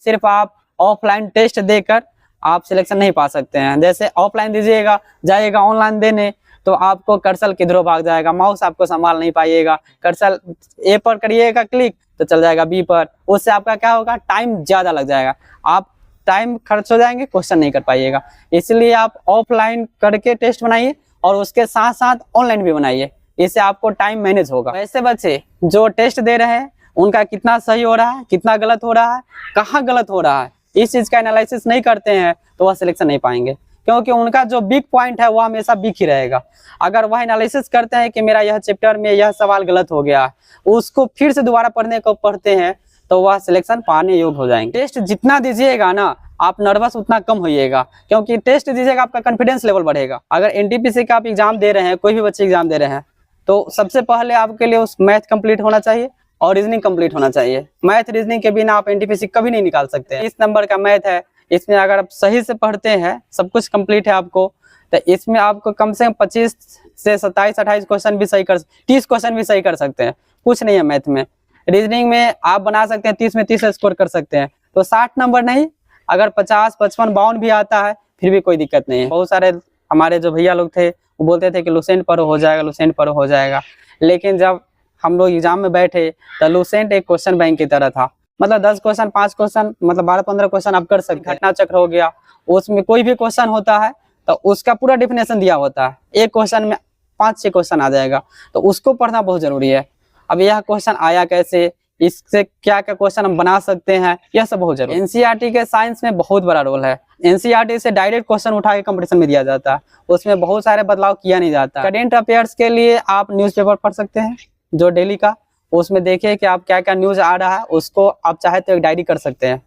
सिर्फ आप offline test देकर आप सिलेक्शन नहीं पा सकते हैं। जैसे ऑफलाइन दीजिएगा, जाइएगा ऑनलाइन देने तो आपको कर्सर किधरों भाग जाएगा, माउस आपको संभाल नहीं पाइएगा। कर्सर ए पर करिएगा क्लिक तो चल जाएगा बी पर, उससे आपका क्या होगा, टाइम ज्यादा लग जाएगा, आप टाइम खर्च हो जाएंगे, क्वेश्चन नहीं कर पाइएगा। इसलिए आप ऑफलाइन करके टेस्ट बनाइए और उसके साथ साथ ऑनलाइन भी बनाइए, इससे आपको टाइम मैनेज होगा। वैसे बच्चे जो टेस्ट दे रहे हैं उनका कितना सही हो रहा है, कितना गलत हो रहा है, कहाँ गलत हो रहा है, इस चीज का एनालिसिस नहीं करते हैं तो वह सिलेक्शन नहीं पाएंगे, क्योंकि उनका जो वीक पॉइंट है वो हमेशा वीक ही रहेगा। अगर वह एनालिसिस करते हैं कि मेरा यह चैप्टर में यह सवाल गलत हो गया, उसको फिर से दोबारा पढ़ते हैं तो वह सिलेक्शन पाने योग्य हो जाएंगे। टेस्ट जितना दीजिएगा ना, आप नर्वस उतना कम होइएगा, क्योंकि टेस्ट दीजिएगा आपका कॉन्फिडेंस लेवल बढ़ेगा। अगर एनटीपीसी का आप एग्जाम दे रहे हैं, कोई भी बच्चे एग्जाम दे रहे हैं, तो सबसे पहले आपके लिए उस मैथ कंप्लीट होना चाहिए और रीजनिंग कंप्लीट होना चाहिए। मैथ रीजनिंग के बिना आप एनटीपीसी कभी नहीं निकाल सकते। इस नंबर का मैथ है, इसमें अगर आप सही से पढ़ते हैं, सब कुछ कंप्लीट है आपको, तो इसमें आपको कम से कम 25 से 27-28 क्वेश्चन भी सही कर, 30 क्वेश्चन भी सही कर सकते हैं, कुछ नहीं है मैथ में। रीजनिंग में आप बना सकते हैं 30 में 30 स्कोर कर सकते हैं, तो 60 नंबर नहीं, अगर 50, 55, 52 भी आता है फिर भी कोई दिक्कत नहीं है। बहुत सारे हमारे जो भैया लोग थे वो बोलते थे कि लुसेंट पर हो जाएगा, लुसेंट पर हो जाएगा, लेकिन जब हम लोग एग्जाम में बैठे तो लुसेंट एक क्वेश्चन बैंक की तरह था। मतलब 10 क्वेश्चन, 5 क्वेश्चन, मतलब 12-15 क्वेश्चन आप कर सकते हैं। घटना चक्र हो गया, उसमें कोई भी क्वेश्चन होता है तो उसका पूरा डेफिनेशन दिया होता है, एक क्वेश्चन में 5-6 क्वेश्चन आ जाएगा, तो उसको पढ़ना बहुत जरूरी है। अब यह क्वेश्चन आया कैसे, इससे क्या क्या क्वेश्चन हम बना सकते हैं, यह सब बहुत जरूरी है। एनसीईआरटी के साइंस में बहुत बड़ा रोल है। एनसीईआरटी से डायरेक्ट क्वेश्चन उठा के कंपटीशन में दिया जाता है, उसमें बहुत सारे बदलाव किया नहीं जाता। करेंट अफेयर्स के लिए आप न्यूज़पेपर पढ़ सकते हैं जो डेली का, उसमें देखिए कि आप क्या क्या न्यूज आ रहा है, उसको आप चाहे तो एक डायरी कर सकते हैं।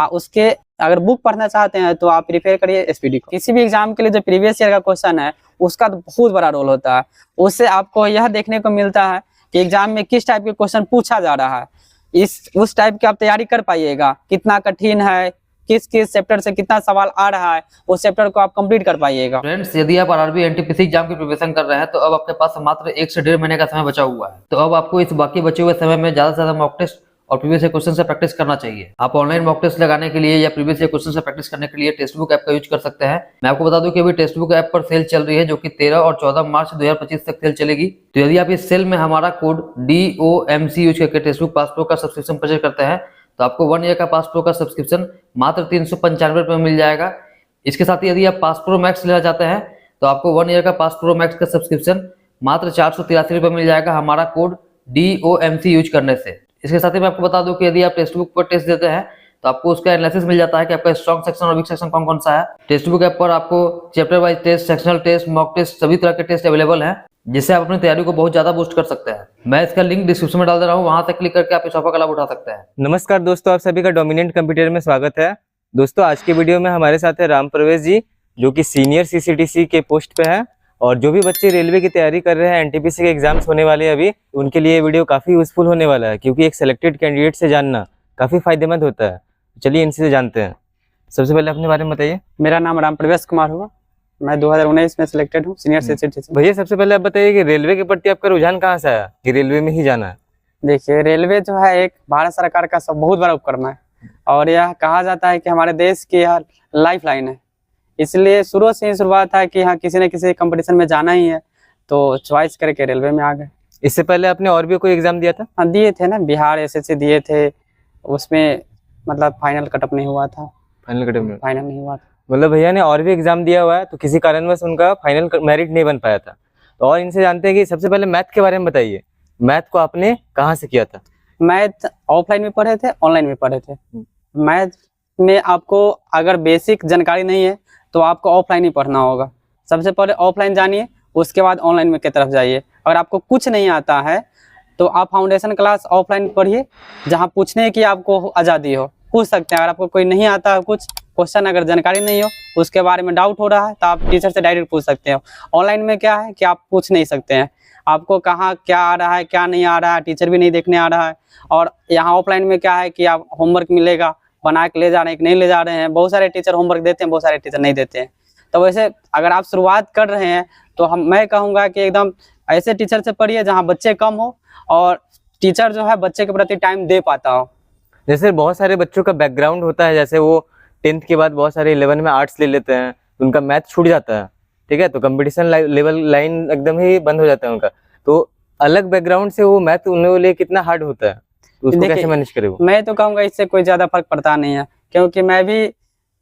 उसके अगर बुक पढ़ना चाहते हैं तो आप प्रिपेयर करिए एसपीडी को। किसी भी एग्जाम के लिए जो प्रीवियस ईयर का क्वेश्चन है उसका तो बहुत बड़ा रोल होता है। उससे आपको यह देखने को मिलता है कि एग्जाम में किस टाइप के क्वेश्चन पूछा जा रहा है, उस टाइप की आप तैयारी कर पाइएगा। कितना कठिन है, किस किस चैप्टर से कितना सवाल आ रहा है, उस चैप्टर को आप कंप्लीट कर पाइएगा। फ्रेंड्स, यदि आप आरआरबी एनटीपीसी एग्जाम की प्रिपरेशन कर रहे हैं तो अब आपके पास मात्र 1 से 1.5 महीने का समय बचा हुआ है। तो अब आपको इस बाकी बचे हुए समय में ज्यादा से ज्यादा मॉक टेस्ट और प्रीवियस ईयर क्वेश्चन से प्रैक्टिस करना चाहिए। आप ऑनलाइन मॉक टेस्ट लगाने के लिए या प्रीवियस ईयर क्वेश्चन से प्रैक्टिस करने के लिए टेक्स्ट बुक ऐप का यूज कर सकते हैं। मैं आपको बता दूं कि अभी टेक्स्ट बुक ऐप पर सेल चल रही है, जो कि 13 और 14 मार्च 2025 तक सेल चलेगी। तो यदि आप इस सेल में हमारा कोड DOMC यूज करके टेक्स्ट बुक पास प्रो का सब्सक्रिप्शन परचेज करते हैं तो आपको 1 ईयर का पास प्रो का सब्सक्रिप्शन मात्र 395 रुपये में मिल जाएगा। इसके साथ ही यदि आप पास प्रो मैक्स लेना चाहते हैं तो आपको 1 ईयर का पास प्रो मैक्स का सब्सक्रिप्शन मात्र 483 रुपये मिल जाएगा हमारा कोड DOMC यूज करने से। इसके साथ ही मैं आपको बता दूं कि यदि आप टेक्स्ट बुक पर टेस्ट देते हैं तो आपको उसका एनालिसिस मिल जाता है कि आपका स्ट्रॉन्ग सेक्शन और वीक सेक्शन कौन कौन सा है। टेक्स्ट बुक ऐप पर आपको chapter wise test, sectional test, mock test, सभी तरह के टेस्ट अवेलेबल हैं, जिससे आप अपनी तैयारी को बहुत ज्यादा बूस्ट कर सकते हैं। मैं इसका लिंक डिस्क्रिप्शन में डाल दे रहा हूँ, वहां से क्लिक करके आप इस ऑफर का लाभ उठा सकते हैं। नमस्कार दोस्तों, आप सभी का डोमिनेंट कंप्यूटर में स्वागत है। दोस्तों, आज के वीडियो में हमारे साथ है राम प्रवेश जी, जो कि सीनियर CCTC के पोस्ट पे है। और जो भी बच्चे रेलवे की तैयारी कर रहे हैं, एनटीपीसी के एग्जाम्स होने वाले हैं अभी, उनके लिए ये वीडियो काफ़ी यूजफुल होने वाला है, क्योंकि एक सिलेक्टेड कैंडिडेट से जानना काफ़ी फायदेमंद होता है। चलिए इनसे जानते हैं। सबसे पहले अपने बारे में बताइए। मेरा नाम राम प्रवेश कुमार हुआ, मैं 2019 में सिलेक्टेड हूँ सीनियर CCTC। भैया, सबसे पहले आप बताइए कि रेलवे के प्रति आपका रुझान कहाँ से आया कि रेलवे में ही जाना है? देखिए, रेलवे जो है एक भारत सरकार का सब बहुत बड़ा उपक्रम है और यह कहा जाता है कि हमारे देश की यह लाइफ लाइन है। इसलिए शुरू से ही शुरुआत है कि हाँ, किसी न किसी कंपटीशन में जाना ही है, तो चॉइस करके रेलवे में आ गए। इससे पहले आपने और भी कोई एग्जाम दिया था? हाँ, दिए थे ना, बिहार SSC दिए थे, उसमें मतलब फाइनल कटअप नहीं हुआ था। फाइनल नहीं हुआ था। मतलब भैया ने और भी एग्जाम दिया हुआ है, तो किसी कारणवश उनका फाइनल मेरिट नहीं बन पाया था। तो और इनसे जानते हैं कि सबसे पहले मैथ के बारे में बताइए। मैथ को आपने कहाँ से किया था? मैथ ऑफलाइन में पढ़े थे, ऑनलाइन में पढ़े थे। मैथ में आपको अगर बेसिक जानकारी नहीं है तो आपको ऑफलाइन ही पढ़ना होगा। सबसे पहले ऑफलाइन जानिए, उसके बाद ऑनलाइन में की तरफ जाइए। अगर आपको कुछ नहीं आता है तो आप फाउंडेशन क्लास ऑफलाइन पढ़िए, जहाँ पूछने की आपको आज़ादी हो, पूछ सकते हैं। अगर आपको कोई नहीं आता है, कुछ क्वेश्चन अगर जानकारी नहीं हो, उसके बारे में डाउट हो रहा है, तो आप टीचर से डायरेक्ट पूछ सकते हो। ऑनलाइन में क्या है कि आप पूछ नहीं सकते हैं, आपको कहाँ क्या आ रहा है क्या नहीं आ रहा है, टीचर भी नहीं देखने आ रहा है। और यहाँ ऑफलाइन में क्या है कि आप होमवर्क मिलेगा, बना के ले जा रहे हैं कि नहीं ले जा रहे हैं। बहुत सारे टीचर होमवर्क देते हैं, बहुत सारे टीचर नहीं देते हैं। तो वैसे अगर आप शुरुआत कर रहे हैं तो मैं कहूँगा कि एकदम ऐसे टीचर से पढ़िए जहाँ बच्चे कम हो और टीचर जो है बच्चे के प्रति टाइम दे पाता हो। जैसे बहुत सारे बच्चों का बैकग्राउंड होता है, जैसे वो 10th के बाद बहुत सारे 11 में आर्ट्स ले लेते हैं, तो उनका मैथ छूट जाता है, ठीक है, तो कंपटीशन लेवल लाइन एकदम ही बंद हो जाता है उनका। तो अलग बैकग्राउंड से वो मैथ उन्हें लिए कितना हार्ड होता है, तो उसको कैसे मैनेज करे वो? मैं तो कहूँगा इससे कोई ज्यादा फर्क पड़ता नहीं है, क्योंकि मैं भी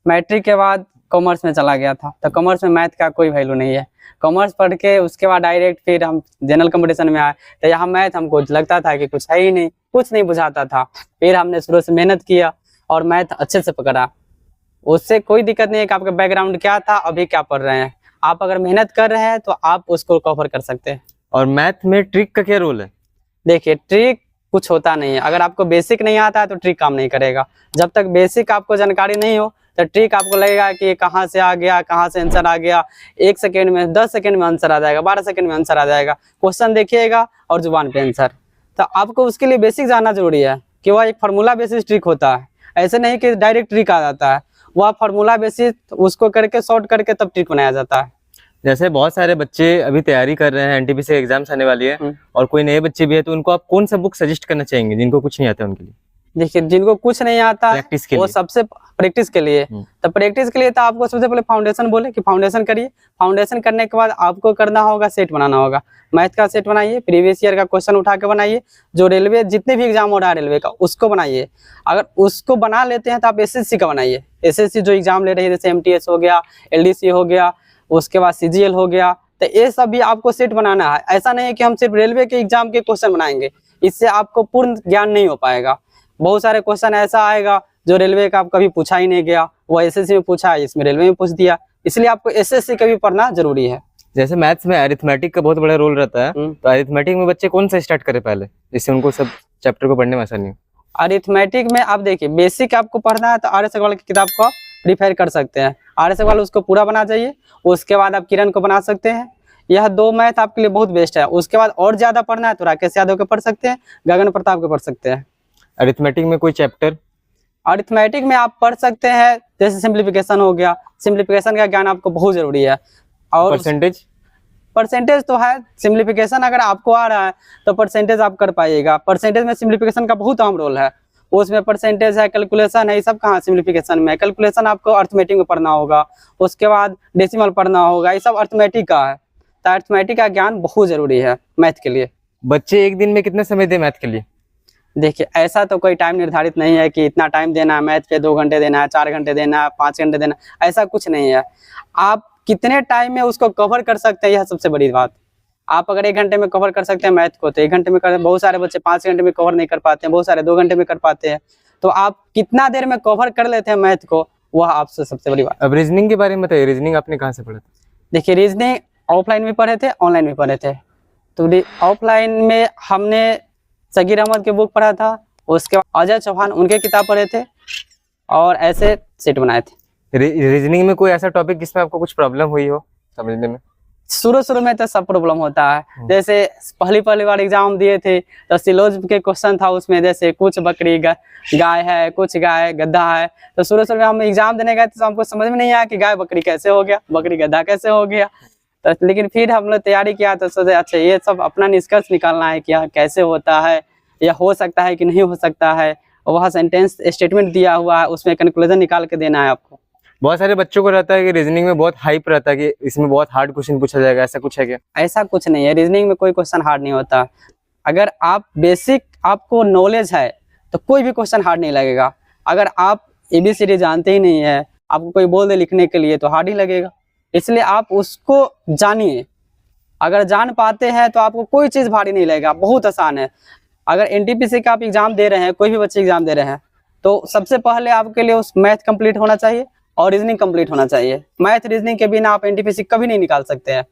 मैट्रिक के बाद कॉमर्स में चला गया था, तो कॉमर्स में मैथ का कोई वैल्यू नहीं है। कॉमर्स पढ़ के उसके बाद डायरेक्ट फिर हम जनरल कंपटीशन में आए, तो यहाँ मैथ हमको लगता था कि कुछ है ही नहीं, कुछ नहीं बुझाता था। फिर हमने शुरू से मेहनत किया और मैथ अच्छे से पकड़ा। उससे कोई दिक्कत नहीं है कि आपका बैकग्राउंड क्या था, अभी क्या पढ़ रहे हैं। आप अगर मेहनत कर रहे हैं तो आप उसको कवर कर सकते हैं। और मैथ में ट्रिक का क्या रोल है? देखिए, ट्रिक कुछ होता नहीं है। अगर आपको बेसिक नहीं आता है तो ट्रिक काम नहीं करेगा। जब तक बेसिक आपको जानकारी नहीं हो तो ट्रिक आपको लगेगा कि कहाँ से आ गया, कहाँ से आंसर आ गया। 1 सेकेंड में, 10 सेकेंड में आंसर आ जाएगा, 12 सेकेंड में आंसर आ जाएगा। क्वेश्चन देखिएगा और जुबान पे आंसर। तो आपको उसके लिए बेसिक जानना जरूरी है कि वह एक फार्मूला बेसिस ट्रिक होता है। ऐसे नहीं कि डायरेक्ट ट्रिक आ जाता है, वह फार्मूला बेसिस उसको करके शॉर्ट करके तब ट्रिक बनाया जाता है। जैसे बहुत सारे बच्चे अभी तैयारी कर रहे हैं, एनटीपीसी एग्जाम्स आने वाली है, और कोई नए बच्चे भी है, तो उनको आप कौन सा बुक सजेस्ट करना चाहेंगे जिनको कुछ नहीं आता उनके लिए? देखिए, जिनको कुछ नहीं आता प्रैक्टिस के वो लिए, सबसे प्रैक्टिस के लिए, तो प्रैक्टिस के लिए तो आपको सबसे पहले फाउंडेशन बोले कि फाउंडेशन करिए। फाउंडेशन करने के बाद आपको करना होगा सेट बनाना होगा। मैथ का सेट बनाइए, प्रीवियस ईयर का क्वेश्चन उठा के बनाइए, जो रेलवे जितने भी एग्जाम हो रहा है रेलवे का उसको बनाइए। अगर उसको बना लेते हैं तो आप एसएससी का बनाइए। एसएससी जो एग्जाम ले रही है, जैसे एमटीएस हो गया, एलडीसी हो गया, उसके बाद सीजीएल हो गया, तो ये सब भी आपको सेट बनाना है। ऐसा नहीं है कि हम सिर्फ रेलवे के एग्जाम के क्वेश्चन बनाएंगे, इससे आपको पूर्ण ज्ञान नहीं हो पाएगा। बहुत सारे क्वेश्चन ऐसा आएगा जो रेलवे का आप कभी पूछा ही नहीं गया, वो एसएससी में पूछा है, इसमें रेलवे में पूछ दिया। इसलिए आपको एसएससी का भी पढ़ना जरूरी है। जैसे मैथ्स में अरिथमेटिक का बहुत बड़ा रोल रहता है, तो अरिथमेटिक में बच्चे कौन सा स्टार्ट करें पहले, जिससे उनको सब चैप्टर को पढ़ने में आसानी हो? अरिथमेटिक में आप देखिए, बेसिक आपको पढ़ना है तो आर.एस. अग्रवाल की किताब को प्रिफर कर सकते हैं। आर.एस. अग्रवाल उसको पूरा बना चाहिए। उसके बाद आप किरण को बना सकते हैं। यह 2 मैथ आपके लिए बहुत बेस्ट है। उसके बाद और ज्यादा पढ़ना है तो राकेश यादव के पढ़ सकते हैं, गगन प्रताप के पढ़ सकते हैं। अरिथमेटिक में कोई चैप्टर? अरिथमेटिक में आप पढ़ सकते हैं, जैसे सिंप्लीफिकेशन हो गया। सिंप्लीफिकेशन का ज्ञान आपको बहुत जरूरी है। और परसेंटेज तो है, सिंप्लीफिकेशन अगर आपको आ रहा है तो परसेंटेज आप कर पाइएगा। परसेंटेज में सिंप्लीफिकेशन का बहुत अहम रोल है। उसमें परसेंटेज है, कैलकुलेशन है, ये सब कहाँ सिंप्लीफिकेशन में। कैलकुलेशन आपको अरिथमेटिक में पढ़ना होगा, उसके बाद डेसिमल पढ़ना होगा, ये सब अरिथमेटिक का है। तो अरिथमेटिक का ज्ञान बहुत जरूरी है मैथ के लिए। बच्चे एक दिन में कितने समय दें मैथ के लिए? देखिए, ऐसा तो कोई टाइम निर्धारित नहीं है कि इतना टाइम देना है मैथ पे, 2 घंटे देना है, 4 घंटे देना है, 5 घंटे देना है, ऐसा कुछ नहीं है। आप कितने टाइम में उसको कवर कर सकते हैं, यह सबसे बड़ी बात। आप अगर 1 घंटे में कवर कर सकते हैं मैथ को तो 1 घंटे में कर। बहुत सारे बच्चे 5 घंटे में कवर नहीं कर पाते हैं, बहुत सारे 2 घंटे में कर पाते हैं। तो आप कितना देर में कवर कर लेते हैं मैथ को, वह आपसे सबसे बड़ी बात। अब रीजनिंग के बारे में बताइए, रीजनिंग आपने कहाँ से पढ़ा था? देखिए, रीजनिंग ऑफलाइन में पढ़े थे, ऑनलाइन में पढ़े थे। तो ऑफलाइन में हमने सगीर अहमद के बुक पढ़ा था, उसके बाद अजय चौहान उनके किताब पढ़े थे, और ऐसे सेट बनाए थे। रीजनिंग में कोई ऐसा टॉपिक जिसमें आपको कुछ प्रॉब्लम हुई हो समझने में? शुरू में तो सब प्रॉब्लम होता है। जैसे पहली बार एग्जाम दिए थे तो सिलोज के क्वेश्चन था उसमें, जैसे कुछ बकरी गाय है, कुछ गाय गधा है। तो शुरू में हम एग्जाम देने गए तो हमको समझ में नहीं आया कि गाय बकरी कैसे हो गया, बकरी गधा कैसे हो गया। तो लेकिन फिर हम लोग तैयारी किया तो सोचे अच्छा ये सब अपना निष्कर्ष निकालना है कि कैसे होता है, या हो सकता है कि नहीं हो सकता है। वह सेंटेंस स्टेटमेंट दिया हुआ है, उसमें कंक्लूजन निकाल के देना है आपको। बहुत सारे बच्चों को रहता है कि रीजनिंग में बहुत हाइप रहता है कि इसमें बहुत हार्ड क्वेश्चन पूछा जाएगा, ऐसा कुछ है क्या? ऐसा कुछ नहीं है, रीजनिंग में कोई क्वेश्चन हार्ड नहीं होता। अगर आप बेसिक आपको नॉलेज है तो कोई भी क्वेश्चन हार्ड नहीं लगेगा। अगर आप ABCD जानते ही नहीं है, आपको कोई बोल दे लिखने के लिए तो हार्ड ही लगेगा। इसलिए आप उसको जानिए। अगर जान पाते हैं तो आपको कोई चीज़ भारी नहीं लगेगा, बहुत आसान है। अगर NTPC का आप एग्जाम दे रहे हैं, कोई भी बच्चे एग्जाम दे रहे हैं, तो सबसे पहले आपके लिए उस मैथ कंप्लीट होना चाहिए और रीजनिंग कंप्लीट होना चाहिए। मैथ रीजनिंग के बिना आप NTPC कभी नहीं निकाल सकते हैं।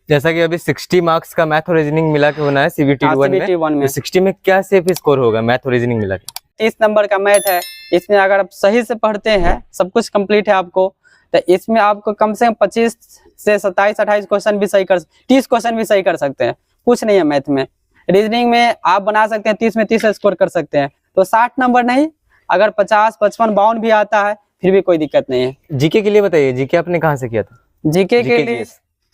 जैसा कि अभी 60 मार्क्स का मैथ और रीजनिंग मिला के होना है CBT 1 में। 60 में क्या सेफ स्कोर होगा मैथ और रीजनिंग मिला के? 30 नंबर का मैथ है, इसमें अगर आप सही से पढ़ते हैं, सब कुछ कंप्लीट है आपको, तो इसमें आपको कम से कम 25 से 27-28 क्वेश्चन भी सही 30 क्वेश्चन भी सही कर सकते हैं। कुछ नहीं है मैथ में। रीजनिंग में आप बना सकते हैं 30 में 30 स्कोर कर सकते हैं। तो 60 नंबर नहीं, अगर 50, 55, 52 भी आता है फिर भी कोई दिक्कत नहीं है। जीके के लिए बताइए, जीके आपने कहाँ से किया था? जीके के लिए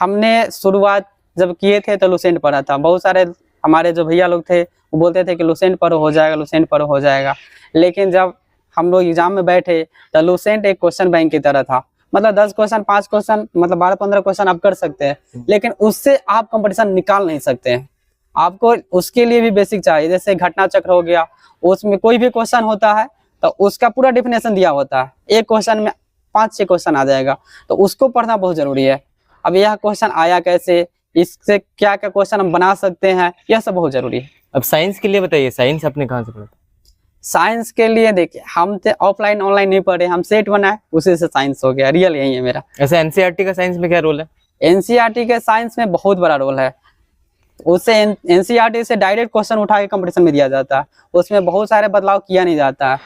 हमने शुरुआत जब किए थे तो लुसेंट पढ़ा था। बहुत सारे हमारे जो भैया लोग थे वो बोलते थे कि लुसेंट पढ़ो हो जाएगा, लुसेंट पढ़ो हो जाएगा। लेकिन जब हम लोग एग्जाम में बैठे तो लूसेंट एक क्वेश्चन बैंक की तरह था, मतलब 10 क्वेश्चन 5 क्वेश्चन मतलब 12-15 क्वेश्चन आप कर सकते हैं, लेकिन उससे आप कंपटीशन निकाल नहीं सकते हैं। आपको उसके लिए भी बेसिक चाहिए, जैसे घटना चक्र हो गया, उसमें कोई भी क्वेश्चन होता है तो उसका पूरा डेफिनेशन दिया होता है, एक क्वेश्चन में 5-6 क्वेश्चन आ जाएगा, तो उसको पढ़ना बहुत जरूरी है। अब यह क्वेश्चन आया कैसे, इससे क्या क्या क्वेश्चन हम बना सकते हैं, यह सब बहुत जरूरी है। अब साइंस के लिए बताइए, साइंस आपने कहाँ से पढ़ा? साइंस के लिए देखिए, हम तो ऑफलाइन ऑनलाइन नहीं पढ़े, हम सेट बनाए उसी से साइंस हो गया, रियल यही है मेरा। ऐसे एनसीईआरटी का साइंस में क्या रोल है? एनसीईआरटी के साइंस में बहुत बड़ा रोल है, उससे एनसीईआरटी से डायरेक्ट क्वेश्चन उठा के कंपटीशन में दिया जाता है, उसमें बहुत सारे बदलाव किया नहीं जाता है।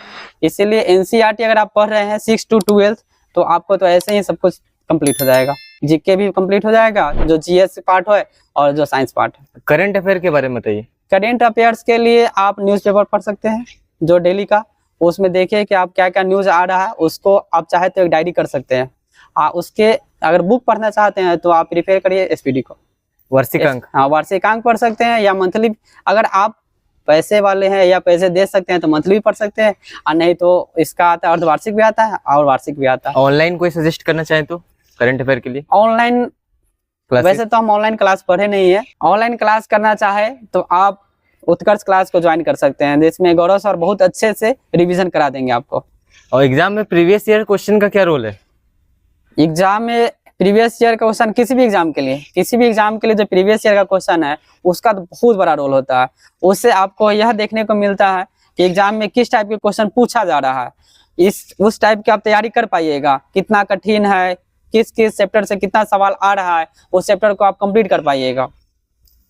इसीलिए एनसीईआरटी अगर आप पढ़ रहे हैं 6 to 12 तो आपको तो ऐसे ही सब कुछ कंप्लीट हो जाएगा, जीके भी कंप्लीट हो जाएगा, जो जीएस पार्ट है और जो साइंस पार्ट है। करंट अफेयर के बारे में बताइए। करेंट अफेयर्स के लिए आप न्यूज़पेपर पढ़ सकते हैं जो डेली का, उसमें देखिए कि आप क्या क्या न्यूज़ आ रहा है, उसको आप चाहे तो एक डायरी कर सकते हैं। उसके अगर बुक पढ़ना चाहते हैं तो आप प्रिपेयर करिए एसपीडी को, वार्षिक अंक। हाँ वार्षिक अंक पढ़ सकते हैं, या मंथली अगर आप पैसे वाले हैं या पैसे दे सकते हैं तो मंथली भी पढ़ सकते हैं, और नहीं तो इसका आता है अर्धवार्षिक भी आता है और वार्षिक भी आता है। ऑनलाइन कोई सजेस्ट करना चाहे तो करंट अफेयर के लिए? ऑनलाइन वैसे तो हम ऑनलाइन क्लास पढ़े नहीं है, ऑनलाइन क्लास करना चाहे तो आप उत्कर्ष क्लास को ज्वाइन कर सकते हैं, जिसमें गौरव सर बहुत अच्छे से रिवीजन करा देंगे आपको। और एग्जाम में प्रीवियस ईयर क्वेश्चन का क्या रोल है? एग्जाम में प्रीवियस ईयर का क्वेश्चन किसी भी एग्जाम के लिए जो प्रीवियस ईयर का क्वेश्चन है उसका तो बहुत बड़ा रोल होता है। उससे आपको यह देखने को मिलता है कि एग्जाम में किस टाइप के क्वेश्चन पूछा जा रहा है, उस टाइप की आप तैयारी कर पाइएगा, कितना कठिन है, किस किस चैप्टर से कितना सवाल आ रहा है, उस चैप्टर को आप कंप्लीट कर पाइएगा।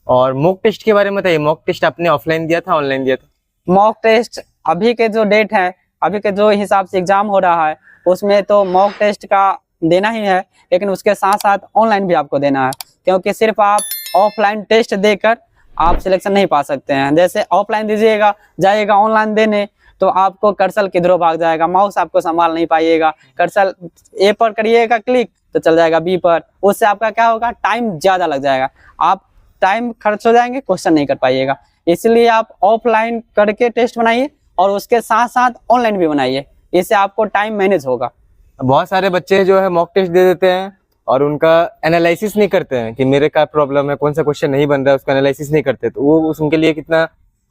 और मॉक टेस्ट के बारे में बताइए, मॉक टेस्ट आपने ऑफलाइन दिया था ऑनलाइन दिया था? मॉक टेस्ट अभी के जो डेट है, अभी के जो हिसाब से एग्जाम हो रहा है उसमें तो मॉक टेस्ट का देना ही है, लेकिन उसके साथ साथ ऑनलाइन भी आपको देना है, क्योंकि सिर्फ आप ऑफलाइन टेस्ट देकर आप सिलेक्शन नहीं पा सकते हैं। जैसे ऑफलाइन दीजिएगा, जाइएगा ऑनलाइन देने तो आपको कर्सर किधरों भाग जाएगा, माउस आपको संभाल नहीं पाइएगा, कर्सर ए पर करिएगा क्लिक तो चल जाएगा बी पर, उससे आपका क्या होगा, टाइम ज्यादा लग जाएगा, आप टाइम खर्च हो जाएंगे, क्वेश्चन नहीं कर पाइएगा। इसलिए आप ऑफलाइन करके टेस्ट बनाइए और उसके साथ साथ ऑनलाइन भी बनाइए, इससे आपको टाइम मैनेज होगा। बहुत सारे बच्चे जो है मॉक टेस्ट दे देते हैं और उनका एनालिसिस नहीं करते हैं कि मेरे क्या प्रॉब्लम है, कौन सा क्वेश्चन नहीं बन रहा है, उसका एनालिसिस नहीं करते, तो वो उनके लिए कितना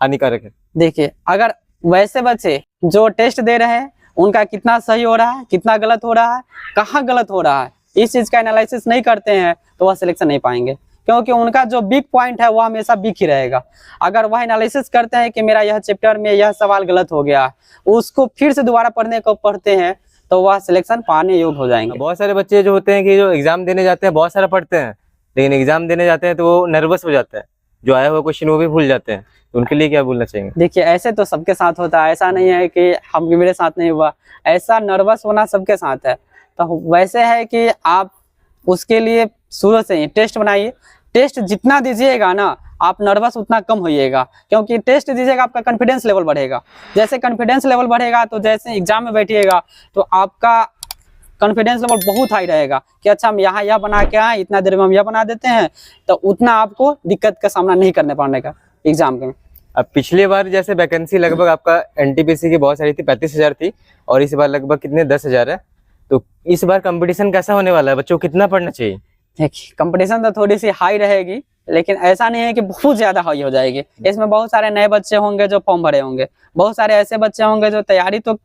हानिकारक है। देखिए, अगर वैसे बच्चे जो टेस्ट दे रहे हैं उनका कितना सही हो रहा है, कितना गलत हो रहा है, कहाँ गलत हो रहा है, इस चीज का एनालिसिस नहीं करते हैं तो वह सिलेक्शन नहीं पाएंगे, क्योंकि उनका जो वीक पॉइंट है वो हमेशा वीक ही रहेगा। अगर वह एनालिसिस करते हैं कि मेरा यह चैप्टर में यह सवाल गलत हो गया, उसको फिर से दोबारा पढ़ते हैं तो वह सिलेक्शन पाने योग्य हो जाएंगे। बहुत सारे बच्चे जो होते हैं कि जो एग्जाम देने जाते हैं बहुत सारा पढ़ते हैं, लेकिन एग्जाम देने जाते हैं तो वो नर्वस हो जाते हैं, जो आया हुआ क्वेश्चन वो भी भूल जाते हैं, तो उनके लिए क्या बोलना चाहेंगे? देखिए, ऐसे तो सबके साथ होता है, ऐसा नहीं है कि हम मेरे साथ नहीं हुआ, ऐसा नर्वस होना सबके साथ है। तो वैसे है कि आप उसके लिए शुरू से ही टेस्ट बनाइए, टेस्ट जितना दीजिएगा ना आप नर्वस उतना कम होइएगा, क्योंकि टेस्ट दीजिएगा आपका कॉन्फिडेंस लेवल बढ़ेगा। जैसे कॉन्फिडेंस लेवल बढ़ेगा तो जैसे एग्जाम में बैठिएगा तो आपका कॉन्फिडेंस लेवल बहुत हाई रहेगा कि अच्छा हम यहाँ यह बना के आए, इतना देर में हम यह बना देते हैं, तो उतना आपको दिक्कत का सामना नहीं करने पड़ने का एग्जाम में। अब पिछले बार जैसे वैकेंसी लगभग आपका एनटीपीसी की बहुत सारी थी, 35,000 थी, और इस बार लगभग कितने 10,000 है, तो इस बार कंपटीशन कैसा होने वाला है, बच्चों को कितना पढ़ना चाहिए? देखिए, कंपटीशन तो थोड़ी सी हाई रहेगी, लेकिन ऐसा नहीं है कि बहुत ज्यादा हाई हो जाएगी। इसमें बहुत सारे नए बच्चे होंगे जो फॉर्म भरे होंगे, बहुत सारे ऐसे बच्चे होंगे जो तैयारी तो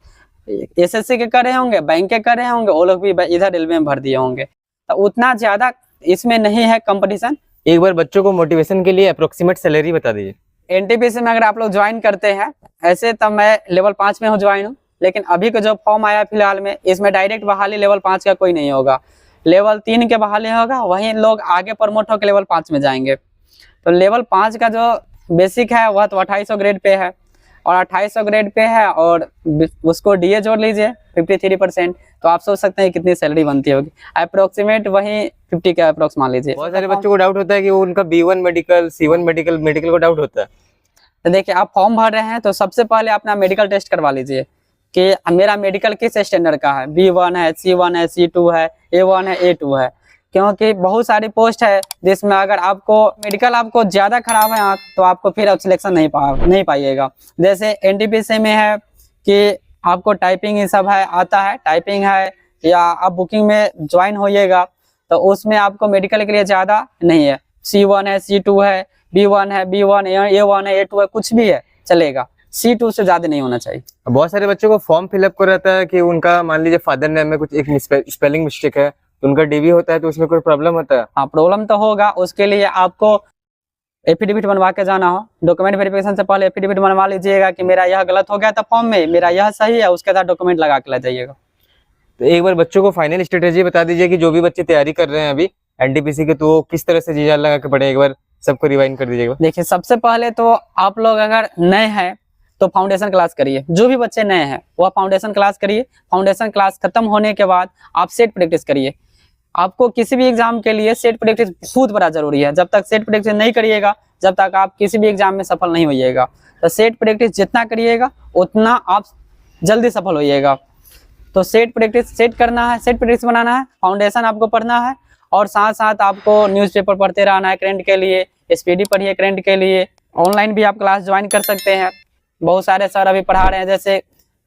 एसएससी के कर रहे होंगे, बैंक के कर रहे होंगे, वो लोग भी इधर रेलवे में भर दिए होंगे, तो उतना ज्यादा इसमें नहीं है कंपटीशन। एक बार बच्चों को मोटिवेशन के लिए अप्रोक्सीमेट सैलरी बता दीजिए। एनटीपीसी में अगर आप लोग ज्वाइन करते हैं, ऐसे तो मैं लेवल 5 में ज्वाइन हूँ, लेकिन अभी का जो फॉर्म आया फिलहाल में, इसमें डायरेक्ट बहाली लेवल 5 का कोई नहीं होगा, लेवल 3 के बहाली होगा, वहीं लोग आगे प्रमोट होकर लेवल 5 में जाएंगे। तो लेवल 5 का जो बेसिक है वह तो 2800 ग्रेड पे है, और 2800 ग्रेड पे है, और उसको डीए जोड़ लीजिए 53%, तो आप सोच सकते हैं कितनी सैलरी बनती होगी, अप्रोक्सीमेट वही 50 के अप्रोक्स मान लीजिए। बहुत सारे बच्चों को डाउट होता है कि वो उनका B1 मेडिकल, C1 मेडिकल को डाउट होता है। तो देखिए, आप फॉर्म भर रहे हैं तो सबसे पहले अपना मेडिकल टेस्ट करवा लीजिए कि मेरा मेडिकल किस स्टैंडर्ड का है, B1 है, C1 है, C2 है, A1 है, A2 है, क्योंकि बहुत सारी पोस्ट है जिसमें अगर आपको मेडिकल आपको ज्यादा खराब है तो आपको फिर अब सिलेक्शन नहीं पाइएगा। जैसे एनटीपीसी में है कि आपको टाइपिंग ये सब है आता है, टाइपिंग है, या आप बुकिंग में ज्वाइन होइएगा तो उसमें आपको मेडिकल के लिए ज्यादा नहीं है। C1 है, C2 है, B1 है, B1 A1 है, A2 है, कुछ भी है चलेगा, C2 से ज्यादा नहीं होना चाहिए। बहुत सारे बच्चों को फॉर्म फिलअप कर रहता है कि उनका मान लीजिए फादर नेम में कुछ एक स्पेलिंग मिस्टेक है, तो उनका DV होता है तो उसमें कोई प्रॉब्लम होता है? हाँ, प्रॉब्लम तो होगा, उसके लिए आपको एफिडेविट बनवा के जाना हो। डॉक्यूमेंट वेरिफिकेशन से पहले एफिडेविट बनवा लीजिएगा कि मेरा यह गलत हो गया था फॉर्म में, मेरा यह सही है, उसके साथ डॉक्यूमेंट लगा के ले जाइएगा। तो एक बार बच्चों को फाइनल स्ट्रेटेजी बता दीजिए कि जो भी बच्चे तैयारी कर रहे हैं अभी NTPC के, तो वो किस तरह से जी-जान लगा के पढ़े, एक बार सबको रिवाइंड कर दीजिएगा। देखिए, सबसे पहले तो आप लोग अगर नए हैं तो फाउंडेशन क्लास करिए। जो भी बच्चे नए हैं वह फाउंडेशन क्लास करिए। फाउंडेशन क्लास खत्म होने के बाद आप सेट प्रैक्टिस करिए। आपको किसी भी एग्जाम के लिए सेट प्रैक्टिस बहुत बड़ा जरूरी है। जब तक सेट प्रैक्टिस नहीं करिएगा, जब तक आप किसी भी एग्जाम में सफल नहीं होइएगा। तो सेट प्रैक्टिस जितना करिएगा उतना आप जल्दी सफल होइएगा। तो सेट प्रैक्टिस सेट करना है, सेट प्रैक्टिस बनाना है, फाउंडेशन आपको पढ़ना है, और साथ साथ आपको न्यूज़पेपर पढ़ते रहना है करंट के लिए। SPD पढ़िए करंट के लिए। ऑनलाइन भी आप क्लास ज्वाइन कर सकते हैं। बहुत सारे सर अभी पढ़ा रहे हैं, जैसे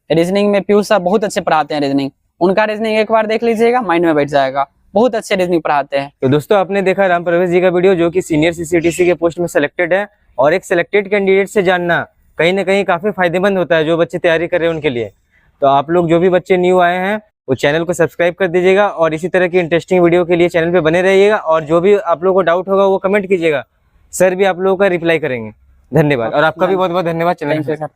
रीजनिंग में पीयूष सर बहुत अच्छे पढ़ाते हैं रीजनिंग। उनका रीजनिंग एक बार देख लीजिएगा, माइंड में बैठ जाएगा। बहुत अच्छे रीजनिंग पढ़ाते हैं। तो दोस्तों, आपने देखा राम प्रवेश जी का वीडियो, जो कि सीनियर CCTC के पोस्ट में सिलेक्टेड है, और एक सिलेक्टेड कैंडिडेट से जानना कहीं ना कहीं काफी फायदेमंद होता है जो बच्चे तैयारी कर रहे हैं उनके लिए। तो आप लोग जो भी बच्चे न्यू आए हैं वो चैनल को सब्सक्राइब कर दीजिएगा, और इसी तरह की इंटरेस्टिंग वीडियो के लिए चैनल पे बने रहिएगा। और जो भी आप लोगों को डाउट होगा वो कमेंट कीजिएगा, सर भी आप लोगों का रिप्लाई करेंगे। धन्यवाद, और आपका भी बहुत बहुत धन्यवाद चैनल। Thank you sir.